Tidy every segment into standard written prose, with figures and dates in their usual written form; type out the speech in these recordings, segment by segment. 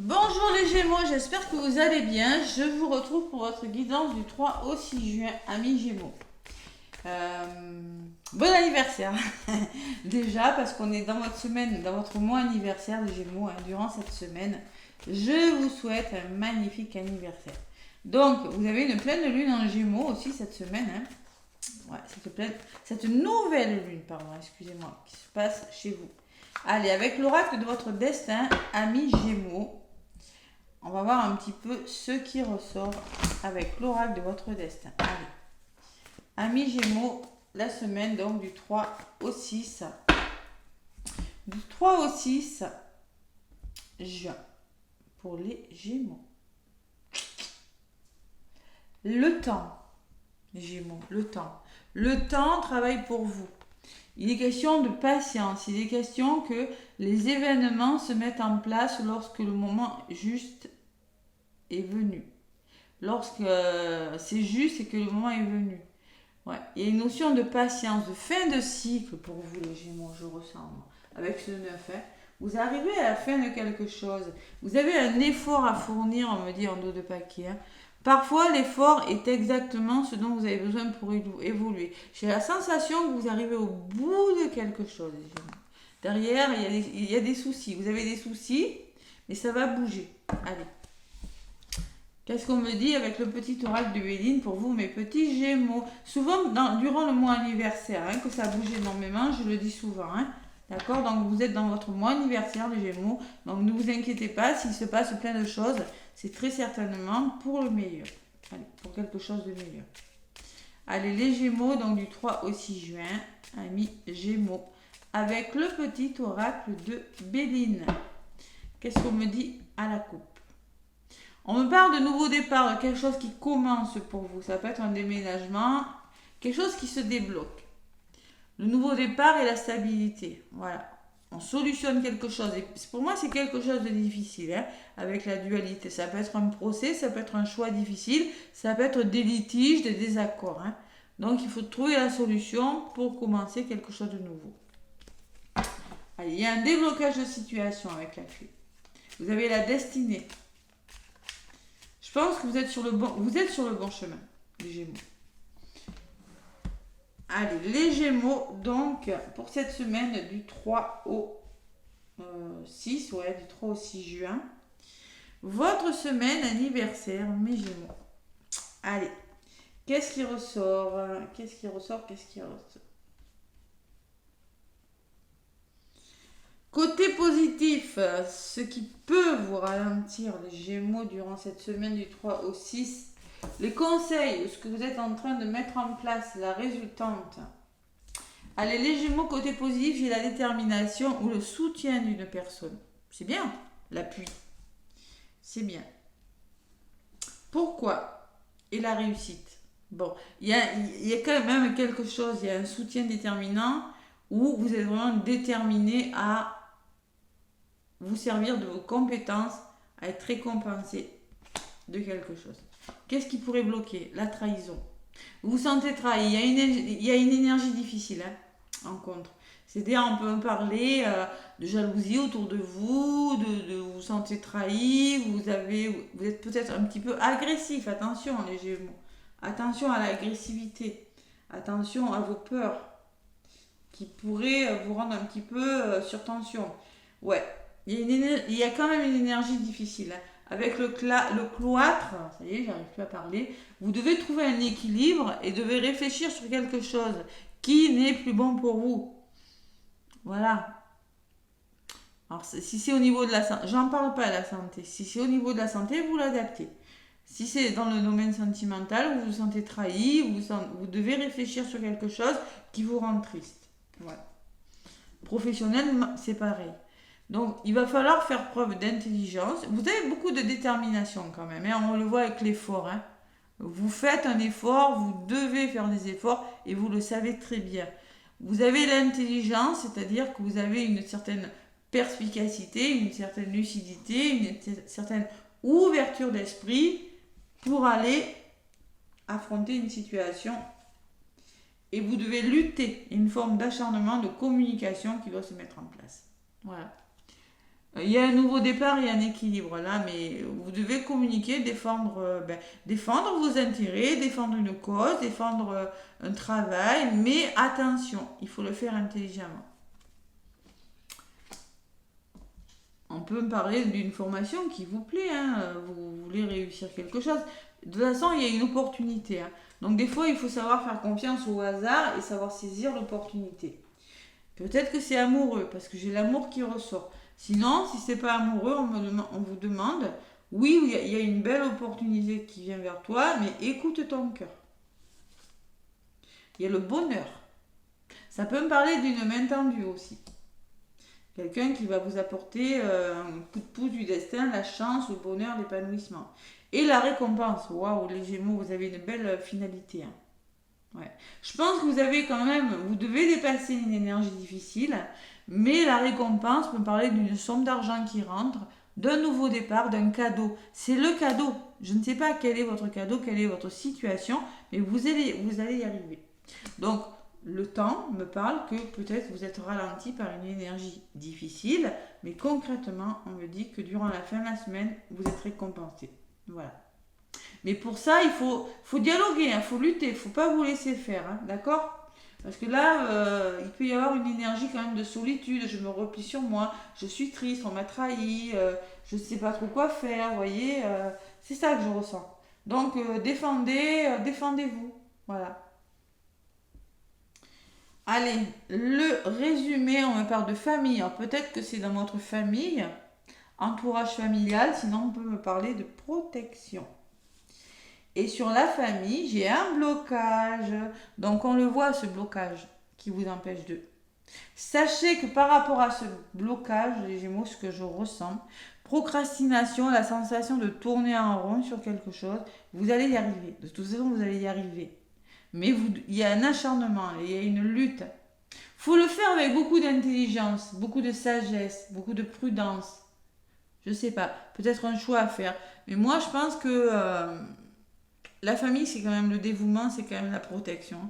Bonjour les Gémeaux, j'espère que vous allez bien. Je vous retrouve pour votre guidance du 3 au 6 juin, amis Gémeaux. Bon anniversaire déjà parce qu'on est dans votre semaine, dans votre mois anniversaire les Gémeaux. Durant cette semaine, je vous souhaite un magnifique anniversaire. Donc vous avez une pleine lune en Gémeaux aussi cette semaine. Ouais, cette nouvelle lune, pardon, excusez-moi, qui se passe chez vous. Allez, avec l'oracle de votre destin, amis Gémeaux. On va voir un petit peu ce qui ressort avec l'oracle de votre destin. Allez. Amis Gémeaux, la semaine donc du 3 au 6. Du 3 au 6 juin pour les Gémeaux. Le temps, les Gémeaux, le temps. Le temps travaille pour vous. Il est question de patience, il est question que les événements se mettent en place lorsque le moment juste est venu. Lorsque c'est juste et que le moment est venu. Ouais. Il y a une notion de patience, de fin de cycle pour vous les Gémeaux, je ressens, avec ce 9. Vous arrivez à la fin de quelque chose. Vous avez un effort à fournir, on me dit en dos de paquet. Parfois, l'effort est exactement ce dont vous avez besoin pour évoluer. J'ai la sensation que vous arrivez au bout de quelque chose. Derrière, il y a des soucis. Vous avez des soucis, mais ça va bouger. Allez. Qu'est-ce qu'on me dit avec le petit oracle de Béline pour vous, mes petits Gémeaux? Souvent, durant le mois anniversaire, que ça bouge énormément, je le dis souvent. D'accord? Donc, vous êtes dans votre mois anniversaire, les Gémeaux. Donc, ne vous inquiétez pas, s'il se passe plein de choses, c'est très certainement pour le meilleur. Allez, pour quelque chose de meilleur. Allez, les Gémeaux, donc du 3 au 6 juin, amis Gémeaux, avec le petit oracle de Béline. Qu'est-ce qu'on me dit à la coupe? On me parle de nouveau départ, de quelque chose qui commence pour vous. Ça peut être un déménagement, quelque chose qui se débloque. Le nouveau départ et la stabilité. Voilà. On solutionne quelque chose. Et pour moi, c'est quelque chose de difficile, avec la dualité. Ça peut être un procès, ça peut être un choix difficile, ça peut être des litiges, des désaccords. Donc, il faut trouver la solution pour commencer quelque chose de nouveau. Allez, il y a un déblocage de situation avec la clé. Vous avez la destinée. Je pense que vous êtes sur le bon chemin, les Gémeaux. Allez, les Gémeaux, donc, pour cette semaine du 3 au 6, du 3 au 6 juin, votre semaine anniversaire, mes Gémeaux. Allez, qu'est-ce qui ressort? Côté positif, ce qui peut vous ralentir les Gémeaux durant cette semaine du 3 au 6, les conseils, ce que vous êtes en train de mettre en place, la résultante. Allez, les Gémeaux, côté positif, j'ai la détermination ou le soutien d'une personne. C'est bien, l'appui. C'est bien. Pourquoi? Et la réussite. Bon, il y a quand même quelque chose, il y a un soutien déterminant où vous êtes vraiment déterminé à vous servir de vos compétences, à être récompensé de quelque chose. Qu'est-ce qui pourrait bloquer? La trahison. Vous vous sentez trahi, il y a une énergie difficile en contre. C'est-à-dire, on peut parler de jalousie autour de vous, de vous vous sentez trahi, vous êtes peut-être un petit peu agressif. Attention, les Gémeaux. Attention à l'agressivité. Attention à vos peurs qui pourraient vous rendre un petit peu sur tension. Ouais, il y a quand même une énergie difficile. Avec le cloître, ça y est, j'arrive plus à parler, vous devez trouver un équilibre et devez réfléchir sur quelque chose qui n'est plus bon pour vous. Voilà. Alors, si c'est au niveau de la santé, j'en parle pas à la santé. Si c'est au niveau de la santé, vous l'adaptez. Si c'est dans le domaine sentimental, vous vous sentez trahi, vous devez réfléchir sur quelque chose qui vous rend triste. Voilà. Professionnel, c'est pareil. Donc, il va falloir faire preuve d'intelligence. Vous avez beaucoup de détermination quand même. On le voit avec l'effort. Vous faites un effort, vous devez faire des efforts et vous le savez très bien. Vous avez l'intelligence, c'est-à-dire que vous avez une certaine perspicacité, une certaine lucidité, une certaine ouverture d'esprit pour aller affronter une situation. Et vous devez lutter, une forme d'acharnement, de communication qui doit se mettre en place. Voilà. Il y a un nouveau départ, il y a un équilibre là, mais vous devez communiquer, défendre vos intérêts, défendre une cause, défendre un travail, mais attention, il faut le faire intelligemment. On peut me parler d'une formation qui vous plaît, hein, vous voulez réussir quelque chose. De toute façon, il y a une opportunité. Hein. Donc des fois, il faut savoir faire confiance au hasard et savoir saisir l'opportunité. Peut-être que c'est amoureux, parce que j'ai l'amour qui ressort. Sinon, si c'est pas amoureux, on vous demande, oui, il y a une belle opportunité qui vient vers toi, mais écoute ton cœur. Il y a le bonheur. Ça peut me parler d'une main tendue aussi. Quelqu'un qui va vous apporter un coup de pouce du destin, la chance, le bonheur, l'épanouissement. Et la récompense. Waouh, les Gémeaux, vous avez une belle finalité. Hein. Ouais. Je pense que vous avez quand même, vous devez dépasser une énergie difficile, mais la récompense peut me parler d'une somme d'argent qui rentre, d'un nouveau départ, d'un cadeau. C'est le cadeau. Je ne sais pas quel est votre cadeau, quelle est votre situation, mais vous allez y arriver. Donc, le temps me parle que peut-être vous êtes ralenti par une énergie difficile, mais concrètement, on me dit que durant la fin de la semaine, vous êtes récompensé. Voilà. Mais pour ça, il faut dialoguer, il faut lutter, il ne faut pas vous laisser faire, hein, d'accord? Parce que là, il peut y avoir une énergie quand même de solitude, je me replie sur moi, je suis triste, on m'a trahi, je ne sais pas trop quoi faire, vous voyez, c'est ça que je ressens. Donc, défendez-vous, voilà. Allez, le résumé, on me parle de famille. Alors peut-être que c'est dans votre famille, entourage familial, sinon on peut me parler de protection. Et sur la famille, j'ai un blocage. Donc on le voit, ce blocage qui vous empêche de. Sachez que par rapport à ce blocage, les Gémeaux, ce que je ressens, procrastination, la sensation de tourner en rond sur quelque chose, vous allez y arriver. De toute façon, vous allez y arriver. Mais il y a un acharnement, il y a une lutte. Faut le faire avec beaucoup d'intelligence, beaucoup de sagesse, beaucoup de prudence. Je sais pas, peut-être un choix à faire. Mais moi, je pense que la famille, c'est quand même le dévouement, c'est quand même la protection.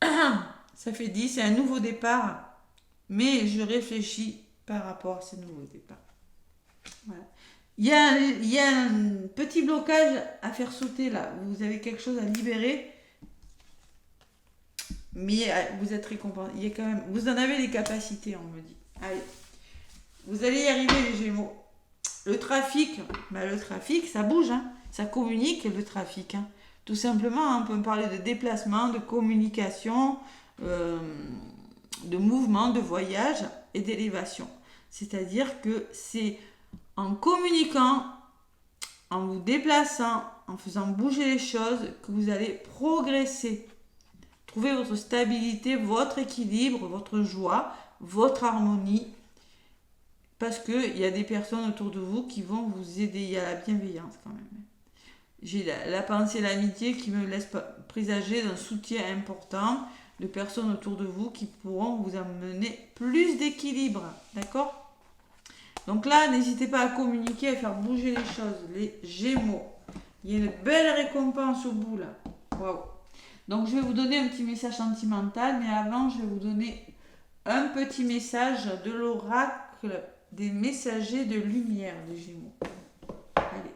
Ça fait 10, c'est un nouveau départ. Mais je réfléchis par rapport à ce nouveau départ. Voilà. Il y a un petit blocage à faire sauter là. Vous avez quelque chose à libérer. Mais vous êtes récompensé. Il y a quand même, vous en avez les capacités, on me dit. Allez, vous allez y arriver les Gémeaux. Le trafic, ça bouge, hein. Ça communique le trafic. Hein. Tout simplement, hein, on peut me parler de déplacement, de communication, de mouvement, de voyage et d'élévation. C'est-à-dire que c'est en communiquant, en vous déplaçant, en faisant bouger les choses, que vous allez progresser. Trouver votre stabilité, votre équilibre, votre joie, votre harmonie. Parce qu'il y a des personnes autour de vous qui vont vous aider. Il y a la bienveillance quand même. J'ai la pensée, l'amitié qui me laisse présager d'un soutien important de personnes autour de vous qui pourront vous amener plus d'équilibre. D'accord? Donc là, n'hésitez pas à communiquer, à faire bouger les choses. Les Gémeaux. Il y a une belle récompense au bout là. Waouh! Donc je vais vous donner un petit message sentimental, mais avant je vais vous donner un petit message de l'oracle des messagers de lumière, les Gémeaux. Allez,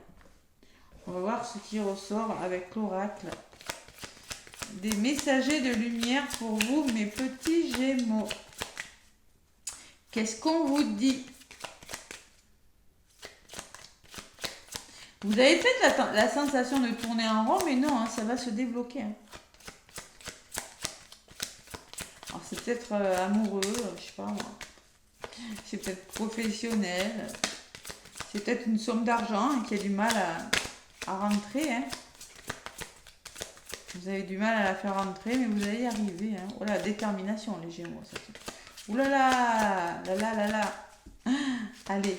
on va voir ce qui ressort avec l'oracle des messagers de lumière pour vous, mes petits Gémeaux. Qu'est-ce qu'on vous dit? Vous avez peut-être la sensation de tourner en rond, mais non, hein, ça va se débloquer. Hein. Alors c'est peut-être amoureux, je sais pas moi. C'est peut-être professionnel. C'est peut-être une somme d'argent qui a du mal à rentrer. Hein. Vous avez du mal à la faire rentrer, mais vous allez y arriver. Hein. Oh la détermination, les Gémeaux. Ouh là là, là là là là. Allez,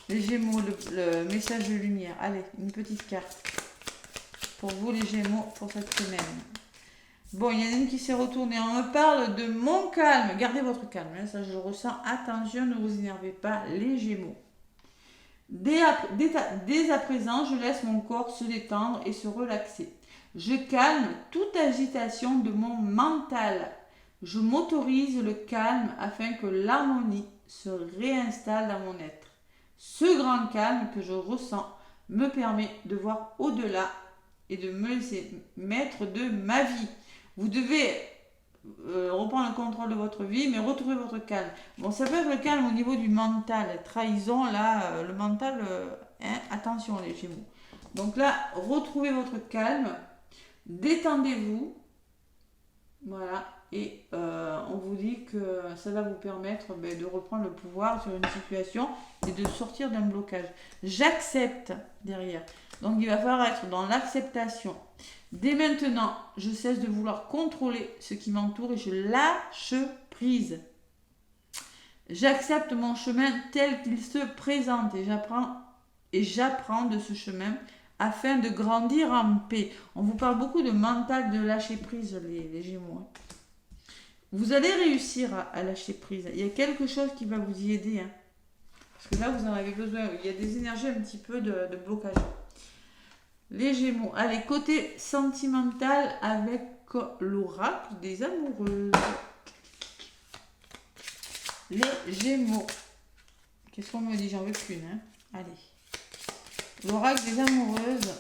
les Gémeaux, le message de lumière. Allez, une petite carte. Pour vous, les Gémeaux, pour cette semaine. Bon, il y en a une qui s'est retournée. On me parle de mon calme. Gardez votre calme. Là, ça, je le ressens. Attention, ne vous énervez pas, les Gémeaux. Dès à présent, je laisse mon corps se détendre et se relaxer. Je calme toute agitation de mon mental. Je m'autorise le calme afin que l'harmonie se réinstalle dans mon être. Ce grand calme que je ressens me permet de voir au-delà et de me laisser maître de ma vie. Vous devez reprendre le contrôle de votre vie, mais retrouver votre calme. Bon, ça peut être le calme au niveau du mental. Trahison, là, le mental, attention les Gémeaux. Donc là, retrouvez votre calme, détendez-vous, voilà, et on vous dit que ça va vous permettre de reprendre le pouvoir sur une situation et de sortir d'un blocage. J'accepte derrière. Donc il va falloir être dans l'acceptation. Dès maintenant, je cesse de vouloir contrôler ce qui m'entoure et je lâche prise. J'accepte mon chemin tel qu'il se présente et j'apprends de ce chemin afin de grandir en paix. On vous parle beaucoup de mental de lâcher prise, les Gémeaux. Vous allez réussir à lâcher prise. Il y a quelque chose qui va vous y aider. Parce que là, vous en avez besoin. Il y a des énergies un petit peu de blocage. Les Gémeaux. Allez, côté sentimental avec l'oracle des amoureuses. Les Gémeaux. Qu'est-ce qu'on me dit? J'en veux qu'une. Allez. L'oracle des amoureuses.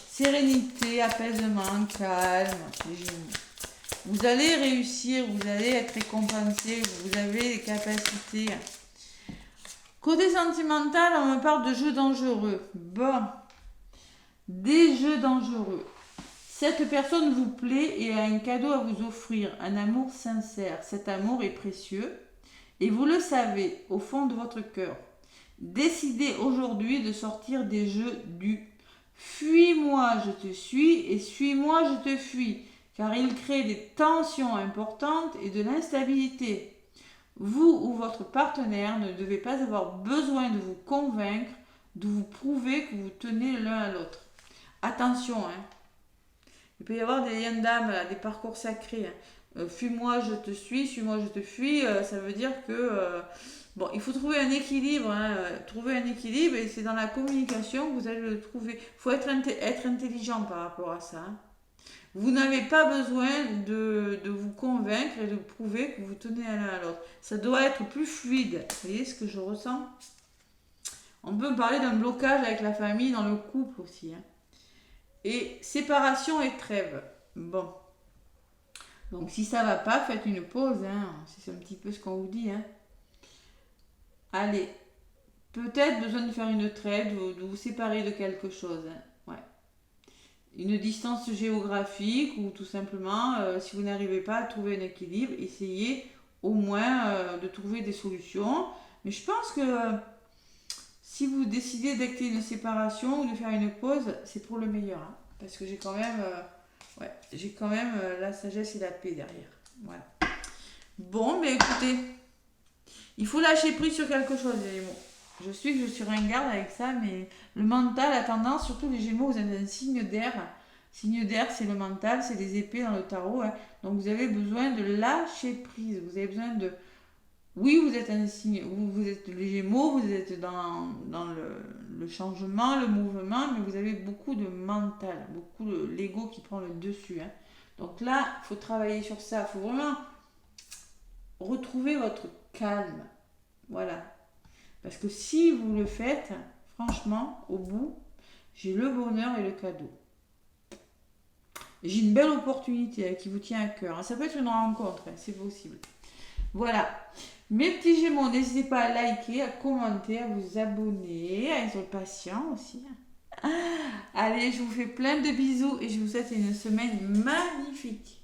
Sérénité, apaisement, calme. Les Gémeaux. Vous allez réussir, vous allez être récompensé, vous avez les capacités. Côté sentimental, on me parle de jeux dangereux. Bon, des jeux dangereux. Cette personne vous plaît et a un cadeau à vous offrir, un amour sincère. Cet amour est précieux et vous le savez au fond de votre cœur. Décidez aujourd'hui de sortir des jeux du « fuis-moi, je te suis » et « suis-moi, je te fuis » car il crée des tensions importantes et de l'instabilité. Vous ou votre partenaire ne devez pas avoir besoin de vous convaincre, de vous prouver que vous tenez l'un à l'autre. Attention, il peut y avoir des liens d'âme, des parcours sacrés. Fuis-moi, je te suis, suis-moi, je te fuis. Ça veut dire que bon, il faut trouver un équilibre. Trouver un équilibre et c'est dans la communication que vous allez le trouver. Il faut être intelligent par rapport à ça. Vous n'avez pas besoin de vous convaincre et de prouver que vous tenez l'un à l'autre. Ça doit être plus fluide. Vous voyez ce que je ressens? On peut parler d'un blocage avec la famille, dans le couple aussi. Et séparation et trêve. Bon. Donc si ça ne va pas, faites une pause. C'est un petit peu ce qu'on vous dit. Allez. Peut-être besoin de faire une trêve, de vous séparer de quelque chose. Une distance géographique ou tout simplement, si vous n'arrivez pas à trouver un équilibre, essayez au moins de trouver des solutions. Mais je pense que si vous décidez d'acter une séparation ou de faire une pause, c'est pour le meilleur. Parce que j'ai quand même, la sagesse et la paix derrière. Voilà. Bon, mais écoutez, il faut lâcher prise sur quelque chose, les Gémeaux. Je suis ringarde avec ça, mais le mental a tendance, surtout les Gémeaux, vous êtes un signe d'air. Signe d'air, c'est le mental, c'est des épées dans le tarot. Donc vous avez besoin de lâcher prise. Vous avez besoin de... Oui, vous êtes un signe, vous êtes les Gémeaux, vous êtes dans le changement, le mouvement, mais vous avez beaucoup de mental, beaucoup de l'ego qui prend le dessus. Donc là, il faut travailler sur ça. Il faut vraiment retrouver votre calme. Voilà. Parce que si vous le faites, franchement, au bout, j'ai le bonheur et le cadeau. J'ai une belle opportunité qui vous tient à cœur. Ça peut être une rencontre, c'est possible. Voilà. Mes petits Gémeaux, n'hésitez pas à liker, à commenter, à vous abonner, à être patient aussi. Allez, je vous fais plein de bisous et je vous souhaite une semaine magnifique.